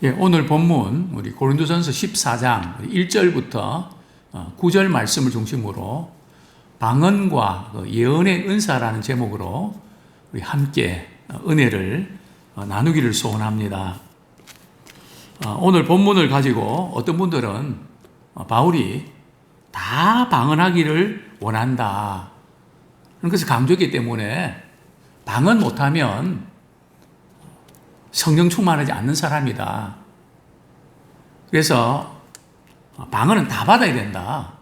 예, 오늘 본문 우리 고린도전서 14장 1절부터 9절 말씀을 중심으로 방언과 예언의 은사라는 제목으로 우리 함께 은혜를 나누기를 소원합니다. 오늘 본문을 가지고 어떤 분들은 바울이 다 방언하기를 원한다, 그런 것을 강조했기 때문에 방언 못하면 성령 충만하지 않는 사람이다. 그래서 방언은 다 받아야 된다.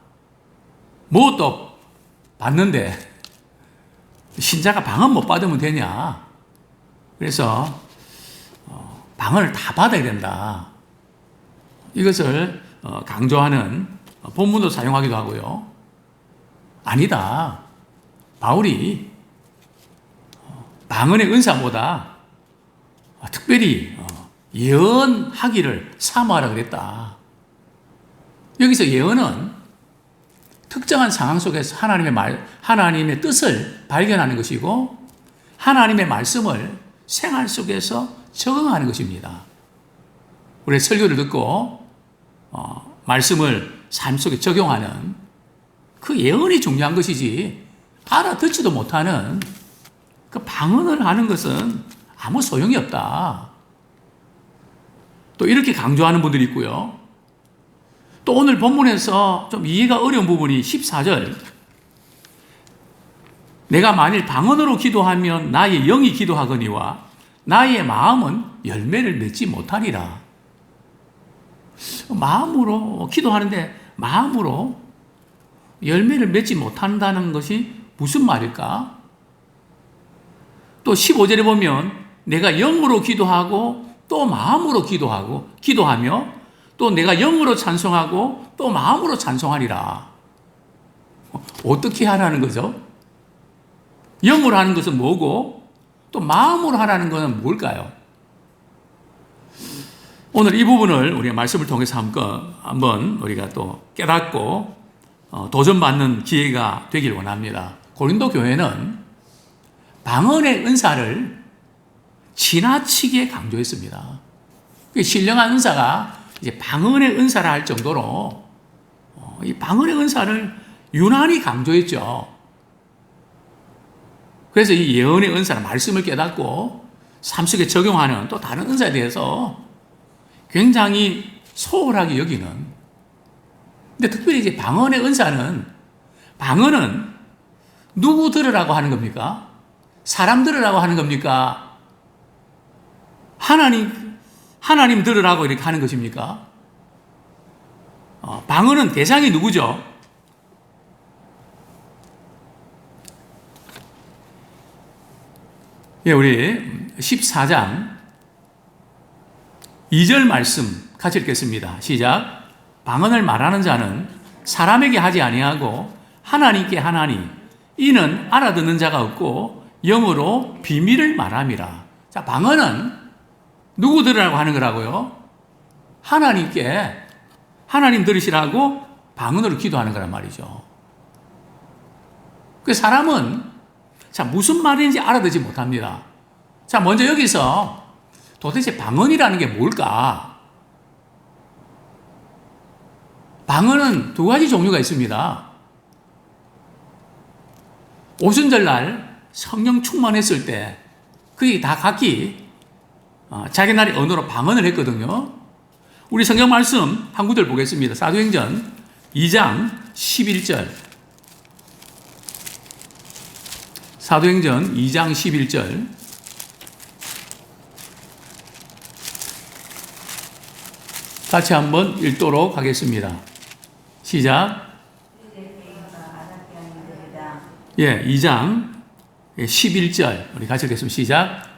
뭐 또 받는데 신자가 방언 못 받으면 되냐? 그래서 방언을 다 받아야 된다. 이것을 강조하는 본문도 사용하기도 하고요. 아니다. 바울이 방언의 은사보다 특별히 예언하기를 사모하라 그랬다. 여기서 예언은 특정한 상황 속에서 하나님의 뜻을 발견하는 것이고 하나님의 말씀을 생활 속에서 적응하는 것입니다. 우리 설교를 듣고 말씀을 삶 속에 적용하는 그 예언이 중요한 것이지, 알아듣지도 못하는 그 방언을 하는 것은 아무 소용이 없다. 또 이렇게 강조하는 분들이 있고요. 또 오늘 본문에서 좀 이해가 어려운 부분이 14절. 내가 만일 방언으로 기도하면 나의 영이 기도하거니와 나의 마음은 열매를 맺지 못하리라. 마음으로 기도하는데 마음으로 열매를 맺지 못한다는 것이 무슨 말일까? 또 15절에 보면 내가 영으로 기도하고 또 마음으로 기도하며 또 내가 영으로 찬송하고 또 마음으로 찬송하리라. 어떻게 하라는 거죠? 영으로 하는 것은 뭐고 또 마음으로 하라는 것은 뭘까요? 오늘 이 부분을 우리가 말씀을 통해서 한번 우리가 또 깨닫고 도전받는 기회가 되길 원합니다. 고린도 교회는 방언의 은사를 지나치게 강조했습니다. 신령한 은사가 이제 방언의 은사라 할 정도로 이 방언의 은사를 유난히 강조했죠. 그래서 이 예언의 은사는 말씀을 깨닫고 삶 속에 적용하는 또 다른 은사에 대해서 굉장히 소홀하게 여기는. 근데 특별히 이제 방언의 은사는, 방언은 누구 들으라고 하는 겁니까? 사람 들으라고 하는 겁니까? 하나님 들으라고 이렇게 하는 것입니까? 방언은 대상이 누구죠? 예, 우리 14장 2절 말씀 같이 읽겠습니다. 시작. 방언을 말하는 자는 사람에게 하지 아니하고 하나님께 하나니 이는 알아듣는 자가 없고 영으로 비밀을 말함이라. 자, 방언은 누구 들으라고 하는 거라고요? 하나님께, 하나님 들으시라고 방언으로 기도하는 거란 말이죠. 그 사람은 자, 무슨 말인지 알아듣지 못합니다. 자, 먼저 여기서 도대체 방언이라는 게 뭘까? 방언은 두 가지 종류가 있습니다. 오순절날 성령 충만했을 때 그게 다 각기 자기 나라의 언어로 방언을 했거든요. 우리 성경 말씀 한 구절 보겠습니다. 사도행전 2장 11절. 사도행전 2장 11절. 같이 한번 읽도록 하겠습니다. 시작. 예, 2장 11절. 우리 같이 읽겠습니다. 시작.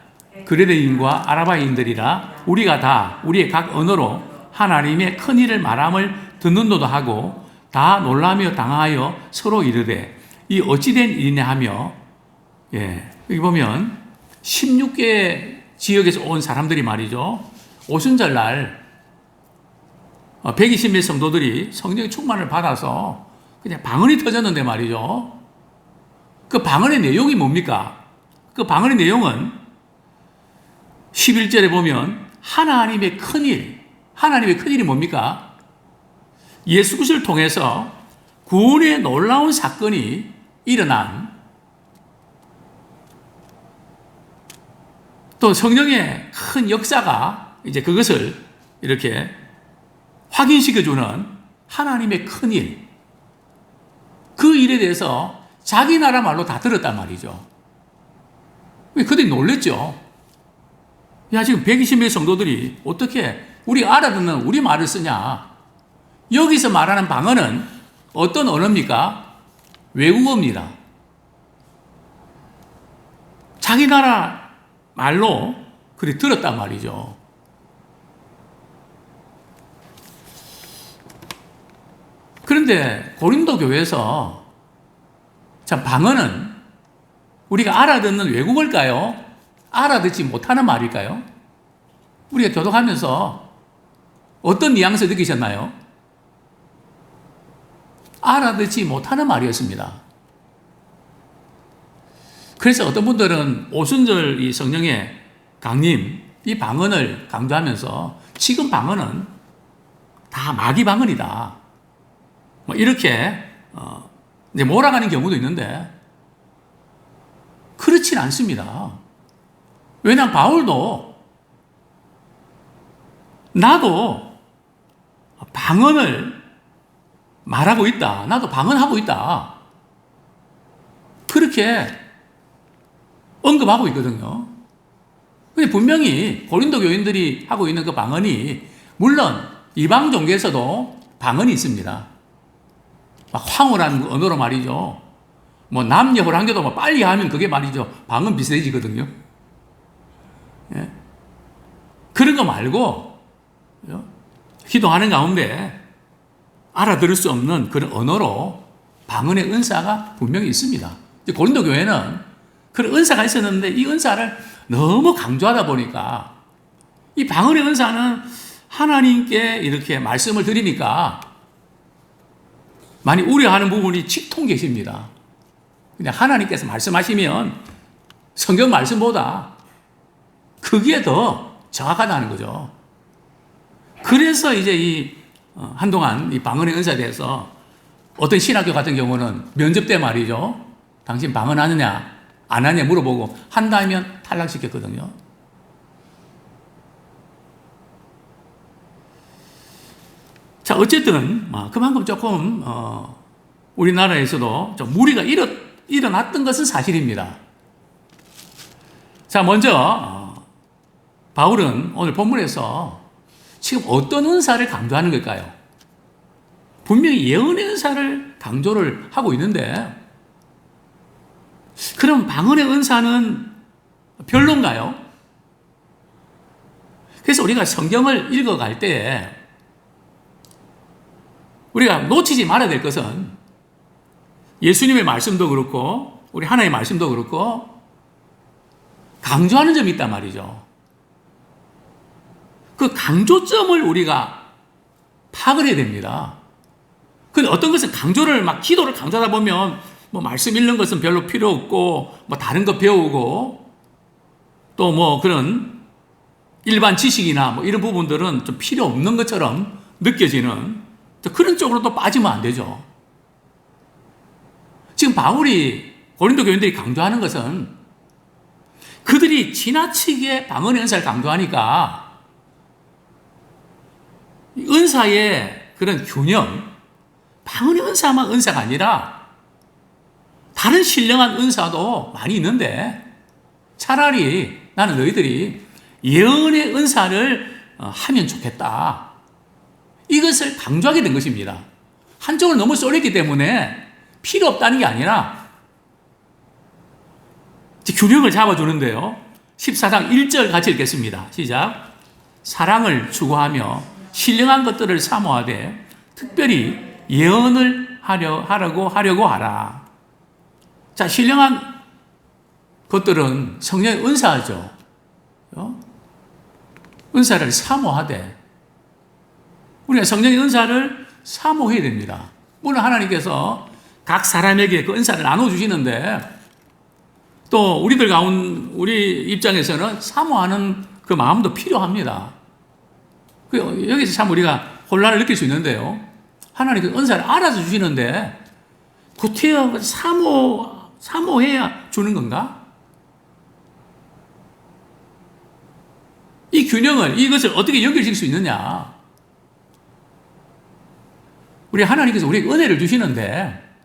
그레데인과 아라바인들이라 우리가 다 우리의 각 언어로 하나님의 큰 일을 말함을 듣는도다 하고 다 놀라며 당하여 서로 이르되 이 어찌된 일이냐 하며, 예, 여기 보면 16개 지역에서 온 사람들이 말이죠. 오순절날 120명 성도들이 성령의 충만을 받아서 그냥 방언이 터졌는데 말이죠. 그 방언의 내용이 뭡니까? 그 방언의 내용은 11절에 보면 하나님의 큰일, 하나님의 큰일이 뭡니까? 예수 그리스도를 통해서 구원의 놀라운 사건이 일어난, 또 성령의 큰 역사가 이제 그것을 이렇게 확인시켜주는 하나님의 큰일, 그 일에 대해서 자기 나라 말로 다 들었단 말이죠. 그들이 놀랬죠. 야, 지금 120명 성도들이 어떻게 우리가 알아듣는 우리 말을 쓰냐? 여기서 말하는 방언은 어떤 언어입니까? 외국어입니다. 자기 나라 말로 그리 들었단 말이죠. 그런데 고린도 교회에서 참 방언은 우리가 알아듣는 외국어일까요? 알아듣지 못하는 말일까요? 우리가 교독하면서 어떤 뉘앙스 느끼셨나요? 알아듣지 못하는 말이었습니다. 그래서 어떤 분들은 오순절 이 성령의 강림, 이 방언을 강조하면서 지금 방언은 다 마귀 방언이다, 뭐 이렇게 이제 몰아가는 경우도 있는데 그렇진 않습니다. 왜냐하면 바울도 나도 방언을 말하고 있다, 나도 방언하고 있다, 그렇게 언급하고 있거든요. 근데 분명히 고린도 교인들이 하고 있는 그 방언이 물론 이방 종교에서도 방언이 있습니다. 막 황홀한 언어로 말이죠. 뭐 남녀 호랑교도 뭐 빨리 하면 그게 말이죠, 방언 비슷해지거든요. 예? 그런 거 말고 기도하는 가운데 알아들을 수 없는 그런 언어로 방언의 은사가 분명히 있습니다. 고린도 교회는 그런 은사가 있었는데 이 은사를 너무 강조하다 보니까 이 방언의 은사는 하나님께 이렇게 말씀을 드리니까 많이 우려하는 부분이 칙통 계십니다. 그냥 하나님께서 말씀하시면 성경 말씀보다 그게 더 정확하다는 거죠. 그래서 이제 이 한동안 이 방언의 은사에 대해서 어떤 신학교 같은 경우는 면접 때 말이죠, 당신 방언하느냐 안 하냐 물어보고 한다면 탈락시켰거든요. 자, 어쨌든 그만큼 조금 우리나라에서도 좀 무리가 일어났던 것은 사실입니다. 자, 먼저 바울은 오늘 본문에서 지금 어떤 은사를 강조하는 걸까요? 분명히 예언의 은사를 강조를 하고 있는데, 그럼 방언의 은사는 별론가요? 그래서 우리가 성경을 읽어갈 때 우리가 놓치지 말아야 될 것은 예수님의 말씀도 그렇고 우리 하나님의 말씀도 그렇고 강조하는 점이 있단 말이죠. 그 강조점을 우리가 파악을 해야 됩니다. 근데 어떤 것은 강조를 기도를 강조하다 보면 뭐 말씀 읽는 것은 별로 필요 없고 뭐 다른 거 배우고 또 뭐 그런 일반 지식이나 뭐 이런 부분들은 좀 필요 없는 것처럼 느껴지는 그런 쪽으로 또 빠지면 안 되죠. 지금 바울이 고린도 교인들이 강조하는 것은 그들이 지나치게 방언의 은사를 강조하니까 은사의 그런 균형, 방언의 은사만 은사가 아니라 다른 신령한 은사도 많이 있는데 차라리 나는 너희들이 예언의 은사를 하면 좋겠다, 이것을 강조하게 된 것입니다. 한쪽을 너무 쏠렸기 때문에 필요 없다는 게 아니라 균형을 잡아주는데요. 14장 1절 같이 읽겠습니다. 시작. 사랑을 추구하며 신령한 것들을 사모하되 특별히 예언을 하려고 하라. 자, 신령한 것들은 성령의 은사죠. 은사를 사모하되 우리가 성령의 은사를 사모해야 됩니다. 물론 하나님께서 각 사람에게 그 은사를 나눠주시는데 또 우리 입장에서는 사모하는 그 마음도 필요합니다. 여기서 참 우리가 혼란을 느낄 수 있는데요. 하나님 그 은사를 알아서 주시는데 구태여 사모해야 주는 건가? 이 균형을, 이것을 어떻게 연결시킬 수 있느냐? 우리 하나님께서 우리에게 은혜를 주시는데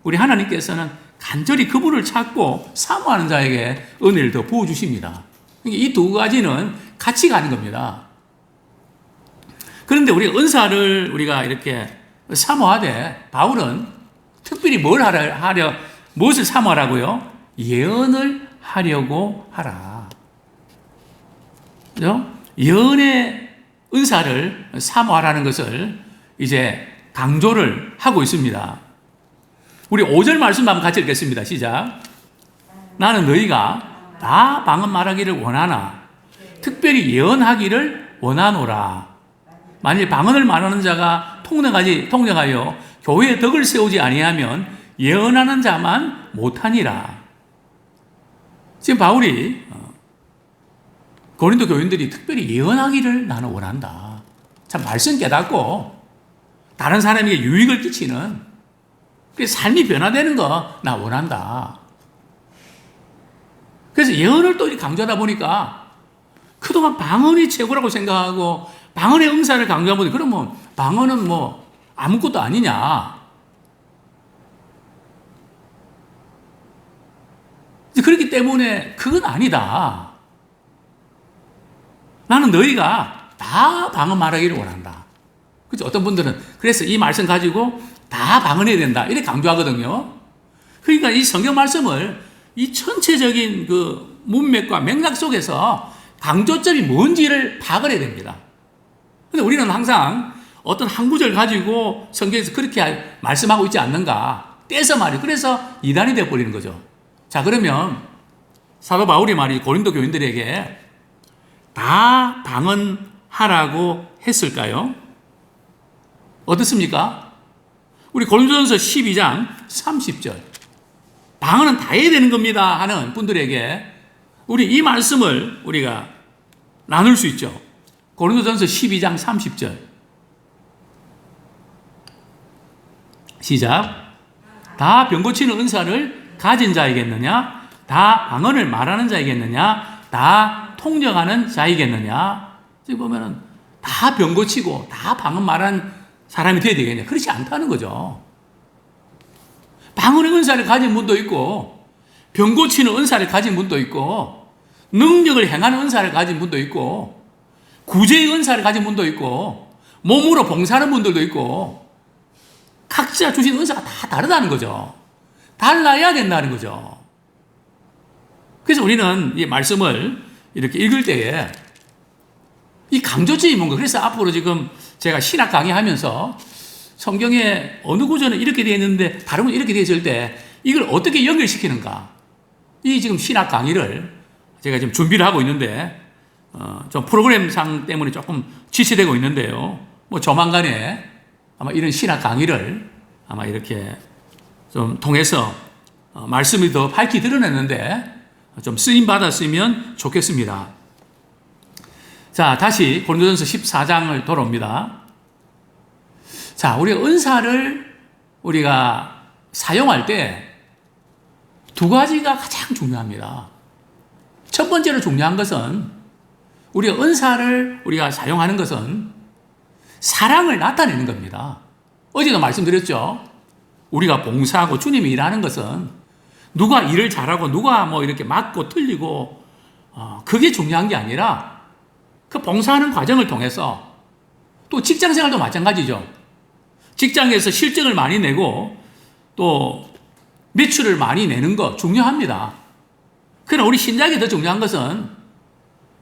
우리 하나님께서는 간절히 그분을 찾고 사모하는 자에게 은혜를 더 부어주십니다. 이 두 가지는 같이 가는 겁니다. 그런데 우리 은사를 우리가 이렇게 사모하되 바울은 특별히 무엇을 사모하라고요? 예언을 하려고 하라. 그죠? 예언의 은사를 사모하라는 것을 이제 강조를 하고 있습니다. 우리 5절 말씀 한번 같이 읽겠습니다. 시작. 나는 너희가 다 방언 말하기를 원하나 특별히 예언하기를 원하노라. 만일 방언을 말하는 자가 통령하여 교회의 덕을 세우지 아니하면 예언하는 자만 못하니라. 지금 바울이 고린도 교인들이 특별히 예언하기를 나는 원한다. 참 말씀 깨닫고 다른 사람에게 유익을 끼치는 삶이 변화되는 거 나 원한다. 그래서 예언을 또 강조하다 보니까 그동안 방언이 최고라고 생각하고 방언의 은사를 강조하다 보니 그러면 방언은 뭐 아무것도 아니냐. 그렇기 때문에 그건 아니다. 나는 너희가 다 방언 말하기를 원한다. 그렇죠? 어떤 분들은 그래서 이 말씀 가지고 다 방언해야 된다. 이렇게 강조하거든요. 그러니까 이 성경 말씀을 이 전체적인 그 문맥과 맥락 속에서 강조점이 뭔지를 파악을 해야 됩니다. 근데 우리는 항상 어떤 한 구절 가지고 성경에서 그렇게 말씀하고 있지 않는가 떼서 말이에요. 그래서 이단이 되어버리는 거죠. 자, 그러면 사도 바울이 말이 고린도 교인들에게 다 방언하라고 했을까요? 어떻습니까? 우리 고린도전서 12장 30절 방언은 다 해야 되는 겁니다 하는 분들에게 우리 이 말씀을 우리가 나눌 수 있죠. 고린도전서 12장 30절 시작. 다 병 고치는 은사를 가진 자이겠느냐? 다 방언을 말하는 자이겠느냐? 다 통역하는 자이겠느냐? 지금 보면은 다 병 고치고 다 방언 말하는 사람이 되어야 되겠냐? 그렇지 않다는 거죠. 방언의 은사를 가진 분도 있고 병 고치는 은사를 가진 분도 있고 능력을 행하는 은사를 가진 분도 있고 구제의 은사를 가진 분도 있고 몸으로 봉사하는 분들도 있고 각자 주신 은사가 다 다르다는 거죠. 달라야 된다는 거죠. 그래서 우리는 이 말씀을 이렇게 읽을 때에 이 강조점이 뭔가. 그래서 앞으로 지금 제가 신학 강의하면서 성경에 어느 구절은 이렇게 되어 있는데 다른 건 이렇게 되어 있을 때 이걸 어떻게 연결시키는가. 이 지금 신학 강의를 제가 지금 준비를 하고 있는데 좀 프로그램상 때문에 조금 지체되고 있는데요. 뭐 조만간에 아마 이런 신학 강의를 아마 이렇게 좀 통해서 말씀이 더 밝히 드러냈는데 좀 쓰임 받았으면 좋겠습니다. 자, 다시 고린도전서 14장을 돌아옵니다. 자, 우리 은사를 우리가 사용할 때 두 가지가 가장 중요합니다. 첫 번째로 중요한 것은 우리가 은사를 우리가 사용하는 것은 사랑을 나타내는 겁니다. 어제도 말씀드렸죠. 우리가 봉사하고 주님이 일하는 것은 누가 일을 잘하고 누가 뭐 이렇게 맞고 틀리고 그게 중요한 게 아니라 그 봉사하는 과정을 통해서 또 직장 생활도 마찬가지죠. 직장에서 실적을 많이 내고 또 매출을 많이 내는 거 중요합니다. 그러나 우리 신자에게 더 중요한 것은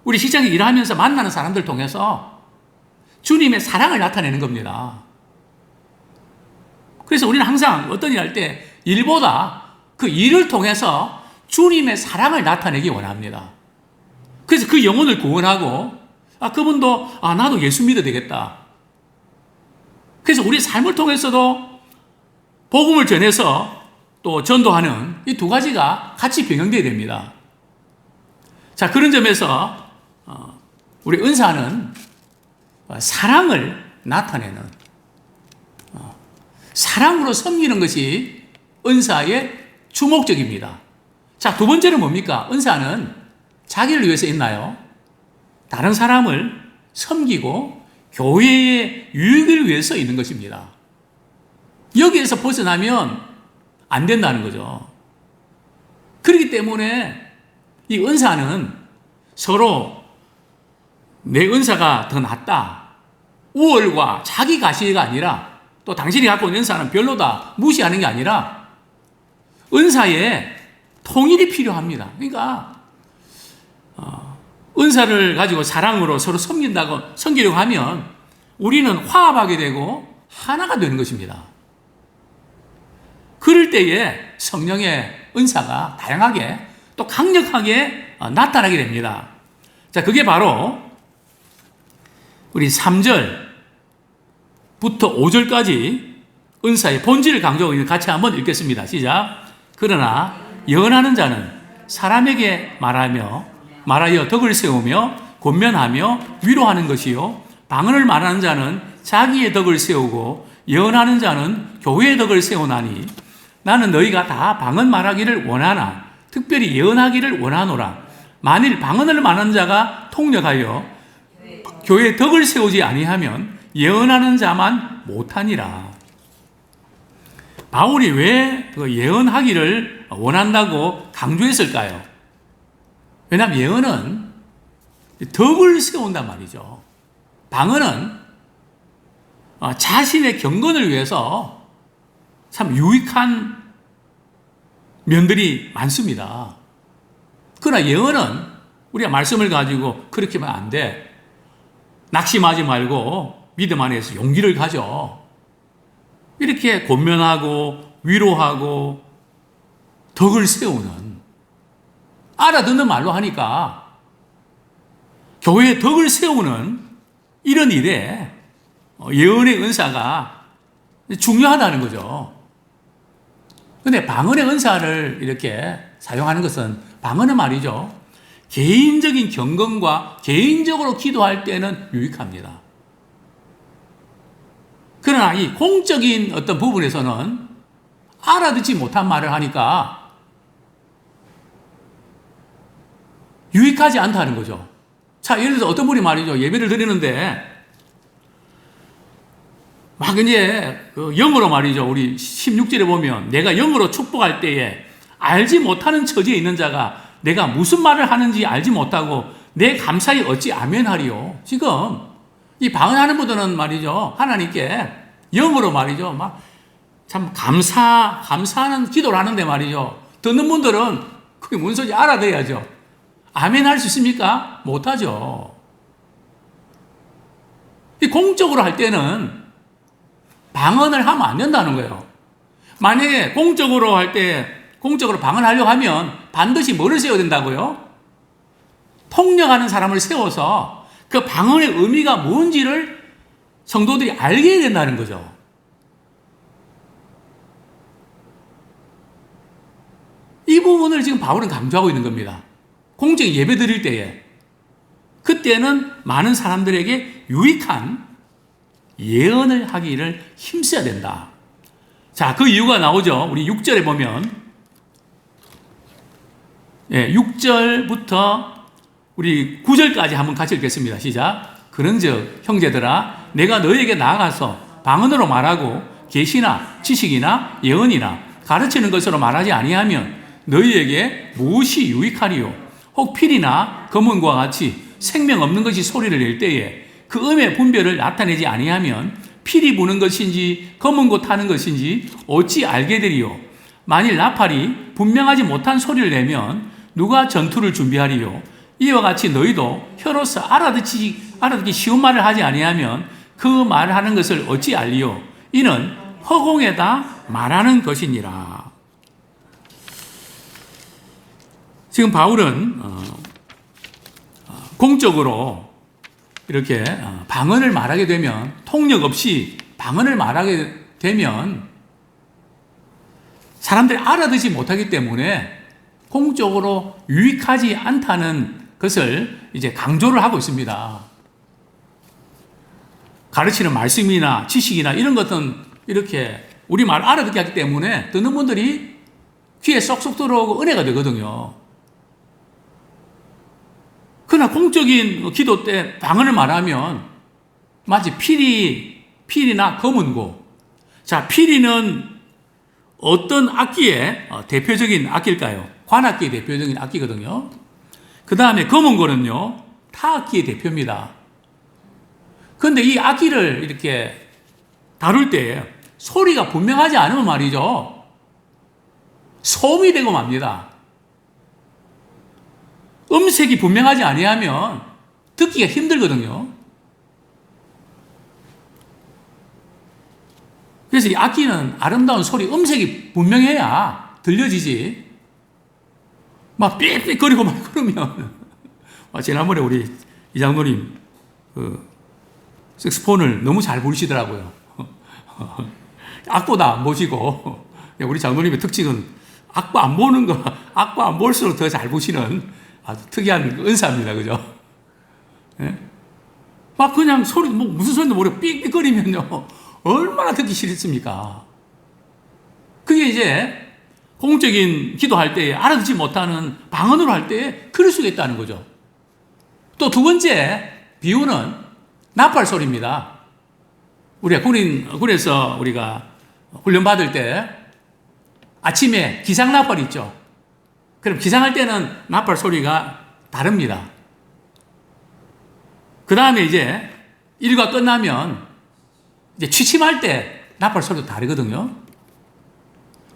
우리 직장에 일하면서 만나는 사람들 통해서 주님의 사랑을 나타내는 겁니다. 그래서 우리는 항상 어떤 일 할 때 일보다 그 일을 통해서 주님의 사랑을 나타내기 원합니다. 그래서 그 영혼을 구원하고 그분도 나도 예수 믿어야 되겠다. 그래서 우리 삶을 통해서도 복음을 전해서 또 전도하는 이 두 가지가 같이 병행되어야 됩니다. 자, 그런 점에서 우리 은사는 사랑을 나타내는, 사랑으로 섬기는 것이 은사의 주목적입니다. 자, 두 번째는 뭡니까? 은사는 자기를 위해서 있나요? 다른 사람을 섬기고 교회의 유익을 위해서 있는 것입니다. 여기에서 벗어나면 안 된다는 거죠. 그렇기 때문에 이 은사는 서로 내 은사가 더 낫다, 우월과 자기 가시가 아니라, 또 당신이 갖고 있는 은사는 별로다, 무시하는 게 아니라 은사에 통일이 필요합니다. 그러니까 은사를 가지고 사랑으로 서로 섬기려고 하면 우리는 화합하게 되고 하나가 되는 것입니다. 그럴 때에 성령의 은사가 다양하게 또 강력하게 나타나게 됩니다. 자, 그게 바로 우리 3절부터 5절까지 은사의 본질을 강조하고 있는, 같이 한번 읽겠습니다. 시작. 그러나 예언하는 자는 사람에게 말하여 덕을 세우며 권면하며 위로하는 것이요, 방언을 말하는 자는 자기의 덕을 세우고 예언하는 자는 교회의 덕을 세우나니, 나는 너희가 다 방언 말하기를 원하나 특별히 예언하기를 원하노라. 만일 방언을 말하는 자가 통역하여 교회의 덕을 세우지 아니하면 예언하는 자만 못하니라. 바울이 왜 예언하기를 원한다고 강조했을까요? 왜냐하면 예언은 덕을 세운단 말이죠. 방언은 자신의 경건을 위해서 참 유익한 면들이 많습니다. 그러나 예언은 우리가 말씀을 가지고 그렇게 하면 안 돼. 낙심하지 말고 믿음 안에서 용기를 가져. 이렇게 권면하고 위로하고 덕을 세우는, 알아듣는 말로 하니까 교회의 덕을 세우는 이런 일에 예언의 은사가 중요하다는 거죠. 근데 방언의 은사를 이렇게 사용하는 것은, 방언은 말이죠, 개인적인 경건과 개인적으로 기도할 때는 유익합니다. 그러나 이 공적인 어떤 부분에서는 알아듣지 못한 말을 하니까 유익하지 않다는 거죠. 자, 예를 들어서 어떤 분이 말이죠, 예배를 드리는데 막 이제 영어로 말이죠, 우리 16절에 보면 내가 영어로 축복할 때에 알지 못하는 처지에 있는 자가 내가 무슨 말을 하는지 알지 못하고 내 감사히 어찌 아멘하리요. 지금 이 방언하는 분들은 말이죠, 하나님께 영어로 말이죠, 막 참 감사하는 기도를 하는데 말이죠, 듣는 분들은 그게 무슨 소리인지 알아들어야죠. 아멘 할 수 있습니까? 못하죠. 이 공적으로 할 때는 방언을 하면 안 된다는 거예요. 만약에 공적으로 할 때, 공적으로 방언하려고 하면 반드시 뭐를 세워야 된다고요? 통역하는 사람을 세워서 그 방언의 의미가 뭔지를 성도들이 알게 해야 된다는 거죠. 이 부분을 지금 바울은 강조하고 있는 겁니다. 공적인 예배 드릴 때에, 그때는 많은 사람들에게 유익한 예언을 하기를 힘써야 된다. 자, 그 이유가 나오죠. 우리 6절에 보면, 6절부터 우리 9절까지 한번 같이 읽겠습니다. 시작. 그런즉 형제들아, 내가 너희에게 나아가서 방언으로 말하고 계시나 지식이나 예언이나 가르치는 것으로 말하지 아니하면 너희에게 무엇이 유익하리요? 혹 필이나 검은과 같이 생명 없는 것이 소리를 낼 때에 그 음의 분별을 나타내지 아니하면 필이 부는 것인지 검은 고 타는 것인지 어찌 알게 되리요? 만일 나팔이 분명하지 못한 소리를 내면 누가 전투를 준비하리요? 이와 같이 너희도 혀로서 알아듣기 쉬운 말을 하지 아니하면 그 말을 하는 것을 어찌 알리요? 이는 허공에다 말하는 것이니라. 지금 바울은 공적으로 이렇게 방언을 말하게 되면, 통역 없이 방언을 말하게 되면 사람들이 알아듣지 못하기 때문에 공적으로 유익하지 않다는 그것을 이제 강조를 하고 있습니다. 가르치는 말씀이나 지식이나 이런 것은 이렇게 우리말 알아듣게 하기 때문에 듣는 분들이 귀에 쏙쏙 들어오고 은혜가 되거든요. 그러나 공적인 기도 때 방언을 말하면 마치 피리나 검은고. 자, 피리는 어떤 악기의 대표적인 악기일까요? 관악기의 대표적인 악기거든요. 그 다음에 검은고는요, 타악기의 대표입니다. 그런데 이 악기를 이렇게 다룰 때 소리가 분명하지 않으면 말이죠, 소음이 되고 맙니다. 음색이 분명하지 아니하면 듣기가 힘들거든요. 그래서 이 악기는 아름다운 소리, 음색이 분명해야 들려지지. 막 삑삑거리고 막 그러면. 지난번에 우리 이장로님 색스폰을 너무 잘 부르시더라고요. 악보다 안 보시고. 우리 장로님의 특징은 악보 안 보는 거, 악보 안 볼수록 더 잘 보시는 아주 특이한 은사입니다. 그죠? 예? 막 그냥 소리, 뭐 무슨 소리인지 모르고 삑삑거리면요, 얼마나 듣기 싫습니까? 그게 이제 공적인 기도할 때 알아듣지 못하는 방언으로 할 때 그럴 수가 있다는 거죠. 또 두 번째 비유는 나팔 소리입니다. 우리가 군에서 우리가 훈련 받을 때 아침에 기상 나팔 있죠. 그럼 기상할 때는 나팔 소리가 다릅니다. 그 다음에 이제 일과 끝나면 이제 취침할 때 나팔 소리도 다르거든요.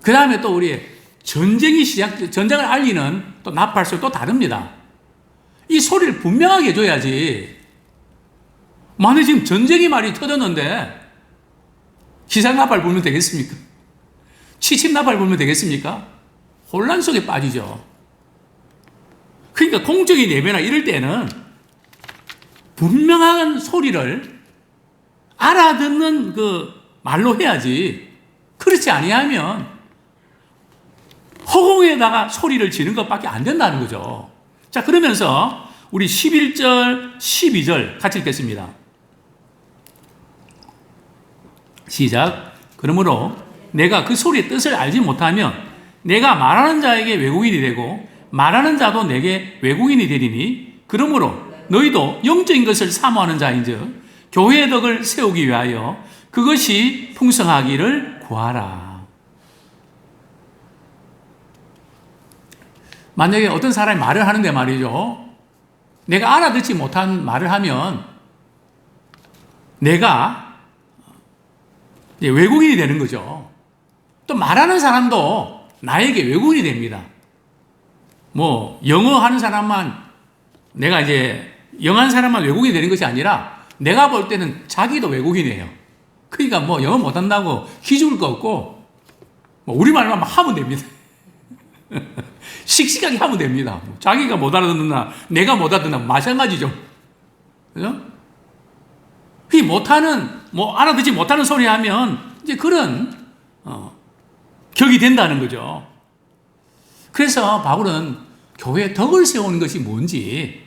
그 다음에 또 우리 전쟁을 알리는 또 나팔 소리도 다릅니다. 이 소리를 분명하게 해줘야지. 만약에 지금 전쟁이 말이 터졌는데 기상 나팔 불면 되겠습니까? 취침 나팔 불면 되겠습니까? 혼란 속에 빠지죠. 그러니까 공적인 예배나 이럴 때는 분명한 소리를 알아듣는 그 말로 해야지. 그렇지 아니하면 허공에다가 소리를 지는 것밖에 안 된다는 거죠. 자, 그러면서 우리 11절, 12절 같이 읽겠습니다. 시작. 그러므로 내가 그 소리의 뜻을 알지 못하면 내가 말하는 자에게 외국인이 되고 말하는 자도 내게 외국인이 되리니, 그러므로 너희도 영적인 것을 사모하는 자인즉 교회의 덕을 세우기 위하여 그것이 풍성하기를 구하라. 만약에 어떤 사람이 말을 하는데 말이죠, 내가 알아듣지 못한 말을 하면 내가 외국인이 되는 거죠. 또 말하는 사람도 나에게 외국인이 됩니다. 뭐 영어 하는 사람만, 내가 이제 영어 하는 사람만 외국인이 되는 것이 아니라 내가 볼 때는 자기도 외국인이에요. 그러니까 뭐 영어 못한다고 기죽을 거 없고 뭐 우리말만 하면 됩니다. 씩씩하게 하면 됩니다. 자기가 못 알아듣는다, 내가 못 알아듣는다, 마찬가지죠. 그죠? 그 못하는, 뭐 알아듣지 못하는 소리 하면 이제 그런 격이 된다는 거죠. 그래서 바울은 교회에 덕을 세우는 것이 뭔지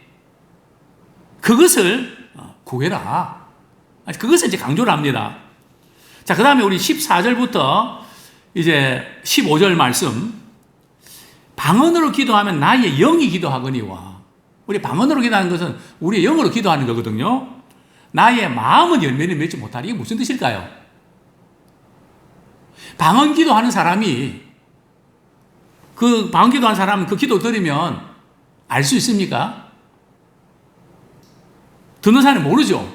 그것을 구해라. 그것을 이제 강조를 합니다. 자, 그 다음에 우리 14절부터 이제 15절 말씀. 방언으로 기도하면 나의 영이 기도하거니와. 우리 방언으로 기도하는 것은 우리의 영으로 기도하는 거거든요. 나의 마음은 열매를 맺지 못하리. 이게 무슨 뜻일까요? 방언 기도하는 사람이, 그 방언 기도하는 사람은 그 기도 들으면 알 수 있습니까? 듣는 사람은 모르죠.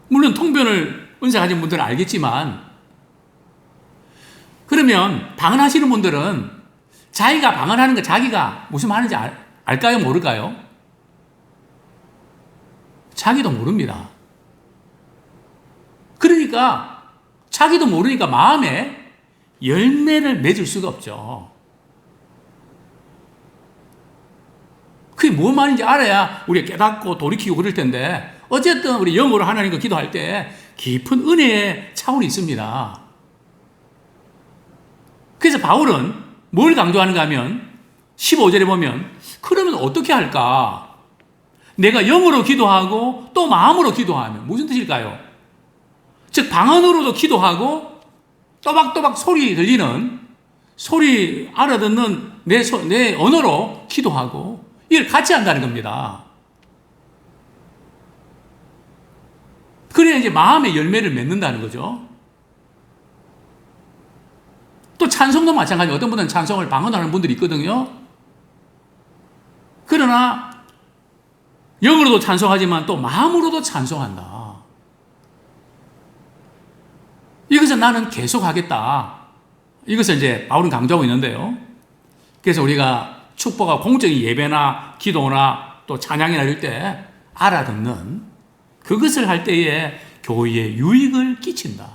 물론 통변을 은사 가진 분들은 알겠지만, 그러면 방언하시는 분들은 자기가 방언하는 거 자기가 무슨 말하는지 알까요? 모를까요? 자기도 모릅니다. 그러니까 자기도 모르니까 마음에 열매를 맺을 수가 없죠. 그게 뭔 말인지 알아야 우리가 깨닫고 돌이키고 그럴 텐데, 어쨌든 우리 영어로 하나님과 기도할 때 깊은 은혜의 차원이 있습니다. 그래서 바울은 뭘 강조하는가 하면 15절에 보면 그러면 어떻게 할까? 내가 영으로 기도하고 또 마음으로 기도하면 무슨 뜻일까요? 즉 방언으로도 기도하고 또박또박 소리 들리는 소리 알아듣는 내 언어로 기도하고 이걸 같이 한다는 겁니다. 그래야 이제 마음의 열매를 맺는다는 거죠. 또 찬송도 마찬가지. 어떤 분들은 찬송을 방언하는 분들이 있거든요. 그러나 영으로도 찬송하지만 또 마음으로도 찬송한다. 이것은 나는 계속하겠다. 이것을 이제 바울은 강조하고 있는데요. 그래서 우리가 축복과 공적인 예배나 기도나 또 찬양이나 이럴 때 알아듣는 그것을 할 때에 교회에 유익을 끼친다.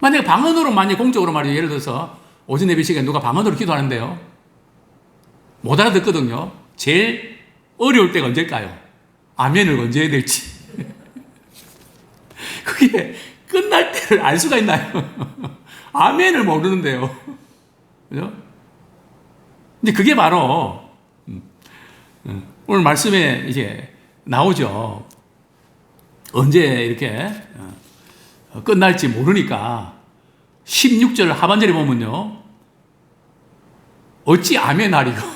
만약에 방언으로 만약 공적으로 말이죠. 예를 들어서 오전 예배 시간에 누가 방언으로 기도하는데요. 못 알아듣거든요. 제일 어려울 때가 언제일까요? 아멘을 언제 해야 될지. 그게 끝날 때를 알 수가 있나요? 아멘을 모르는데요. 그죠? 근데 그게 바로 오늘 말씀에 이제 나오죠. 언제 이렇게 끝날지 모르니까 16절 하반절에 보면요. 어찌 아멘하리요.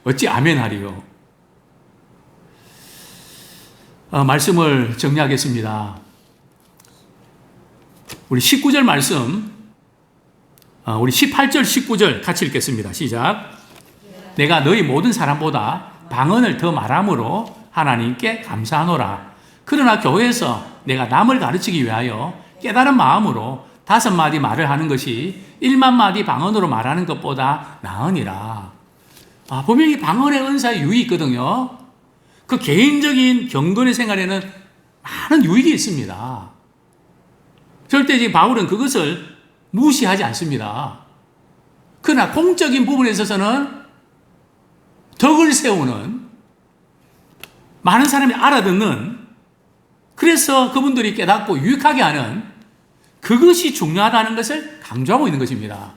어찌 아멘하리요. 말씀을 정리하겠습니다. 우리 19절 말씀, 우리 18절, 19절 같이 읽겠습니다. 시작. 내가 너희 모든 사람보다 방언을 더 말함으로 하나님께 감사하노라. 그러나 교회에서 내가 남을 가르치기 위하여 깨달은 마음으로 5마디 말을 하는 것이 1만 마디 방언으로 말하는 것보다 나으니라. 분명히 방언의 은사에 유익이 있거든요. 그 개인적인 경건의 생활에는 많은 유익이 있습니다. 절대 지금 바울은 그것을 무시하지 않습니다. 그러나 공적인 부분에 있어서는 덕을 세우는 많은 사람이 알아듣는 그래서 그분들이 깨닫고 유익하게 하는 그것이 중요하다는 것을 강조하고 있는 것입니다.